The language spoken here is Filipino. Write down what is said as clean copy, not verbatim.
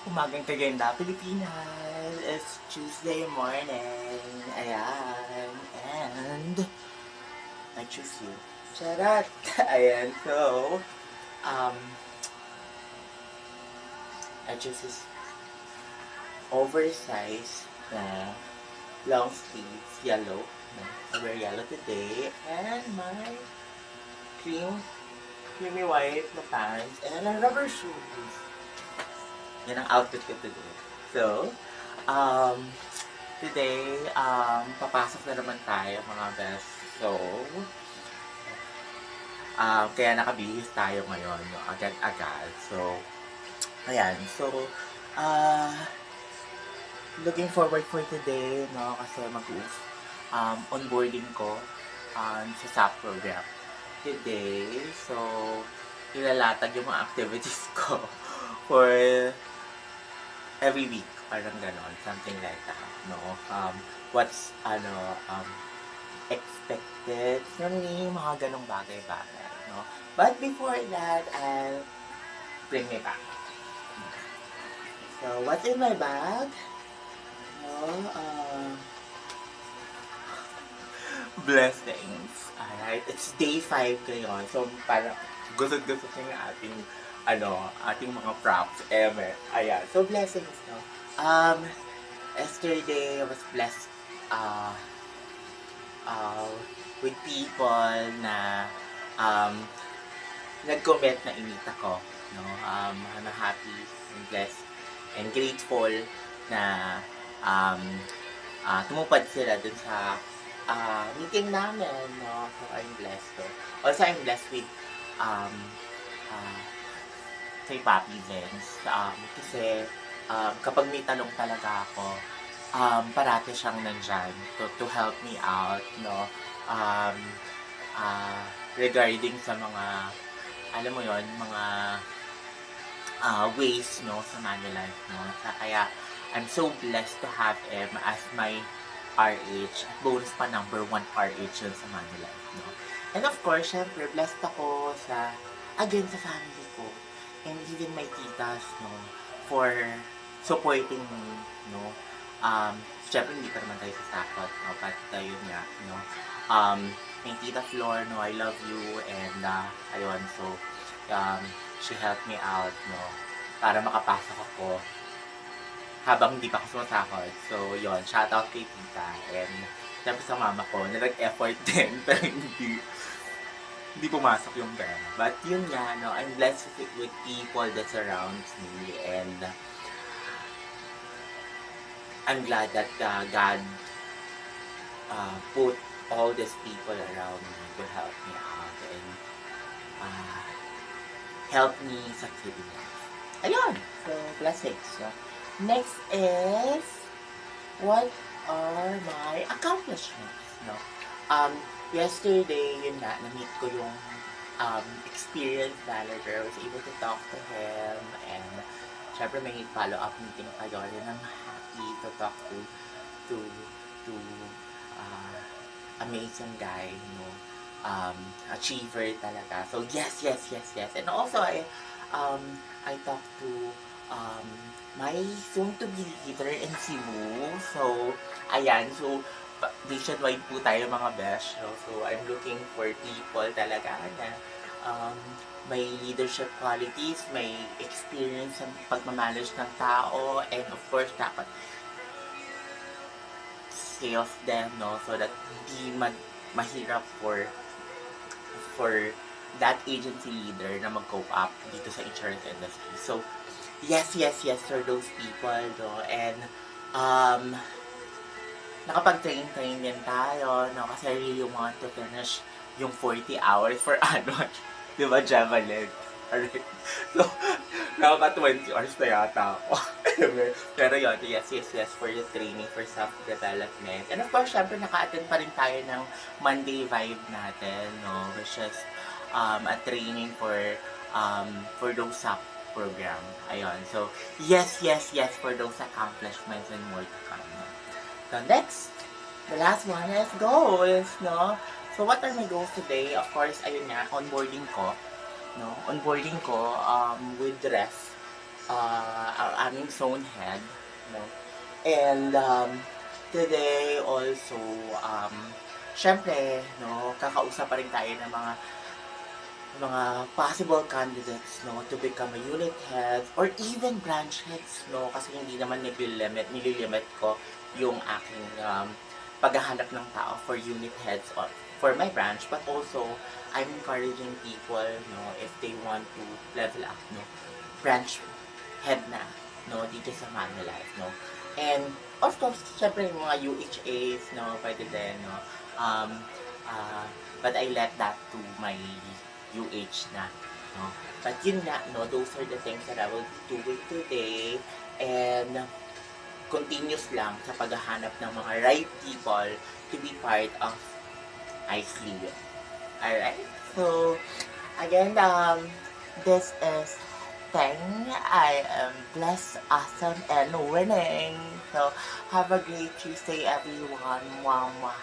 Umagang kaganda, Pilipinas. It's Tuesday morning. Ayan. And I choose you. Charat! Ayan, so, um, I choose this oversized na long sleeves, yellow. No? I wear yellow today. And my creamy white na pants. And a rubber shoes. Yan ang outfit ko today. So, um, today, papasok na naman tayo mga best. So, kaya nakabihis tayo ngayon, no? Agad-agad. So, ayan. So, uh, looking forward for today, no? Kasi onboarding ko sa SAP program today. So, ilalatag yung mga activities ko for every week. Parang ganon. Something like that, no? What's, expected from me, mga ganong bagay-bagay, no? But before that, I'll bring my bag. So, what's in my bag? No, blessings. Alright, it's day 5 ngayon. So, parang gusot-gusot na yung ating mga props. Ayan. So, blessings, no? Yesterday, I was blessed, with people na nag-comment na inita ko, no? I'm happy and blessed and grateful na tumupad sila dun sa meeting namin, no? So I'm blessed to. Also, I'm blessed with kay Papi Vince, kasi kapag may tanong talaga ako, parati siyang nandyan to help me out, no? Regarding sa mga, alam mo yon, mga ways, no, sa Manulife, no? Kaya, I'm so blessed to have him as my RH. Bonus pa number 1 RH yun sa Manulife, no? And of course, syempre, blessed ako sa family ko. And even my titas, no, for supporting me, no. Syempre, hindi pa naman tayo sasakot, no, but yun nga, no. My tita Flor, no, I love you, and ayun, so, she helped me out, no, para makapasok ako habang hindi pa ako sumasakot. So, yun, shout out kay tita, and syempre sa mama ko, na nag-effort din, pero hindi pumasok yung pera. But yun nga, no, I'm blessed with people that surrounds me, and I'm glad that God put all these people around me to help me out and help me succeed in life. Ayun! So, blessings. No? Next is, what are my accomplishments? No? Yesterday, yun nga, na-meet ko yung experienced manager. I was able to talk to him, and syempre may follow-up meeting kayo, and I'm happy to talk to amazing guy, no? Achiever talaga. So yes. And also I talked to my soon-to-be leader in Cebu. So ayan, so nationwide po tayo mga besh, no? So I'm looking for people talaga na may leadership qualities, may experience sa pagmamanage ng tao, and of course dapat sales them, no, so that hindi mahirap for that agency leader na mag-cope up dito sa insurance industry. So yes for those people, no, and nakapag-train din tayo, no, kasi I really want to finish yung 40 hours for annual, di ba, Javelin? Alright. So, nakaka-20 hours na yata ako. Pero yun, yes for the training, for self-development. And of course, syempre, naka-attend pa rin tayo ng Monday Vibe natin, no? Which is a training for those SAP program. Ayun. So, yes for those accomplishments and more to come. No? So, next, the last one is goals, no? So, what are my goals today? Of course, ayun nga, onboarding ko with ref ang aming zone head, no? And today also, syempre, no, kakausap pa rin tayo ng mga possible candidates, no, to become a unit head or even branch heads, no, kasi hindi naman nililimit ko yung aking paghahanap ng tao for unit heads or for my branch, but also I'm encouraging people, no, if they want to level up, no, branch head na, no, dito sa Manulife, no. And of course, syempre yung mga UHAs, no, pwede din, no. Um, but I let that to my UH na, no. But yun nga, no, those are the things that I will do with today. And continuous lang sa paghahanap ng mga right people to be part of ICU. Alright? So, again, this is thing. I am blessed, awesome, and winning. So, have a great Tuesday, everyone. Mwah, mwah.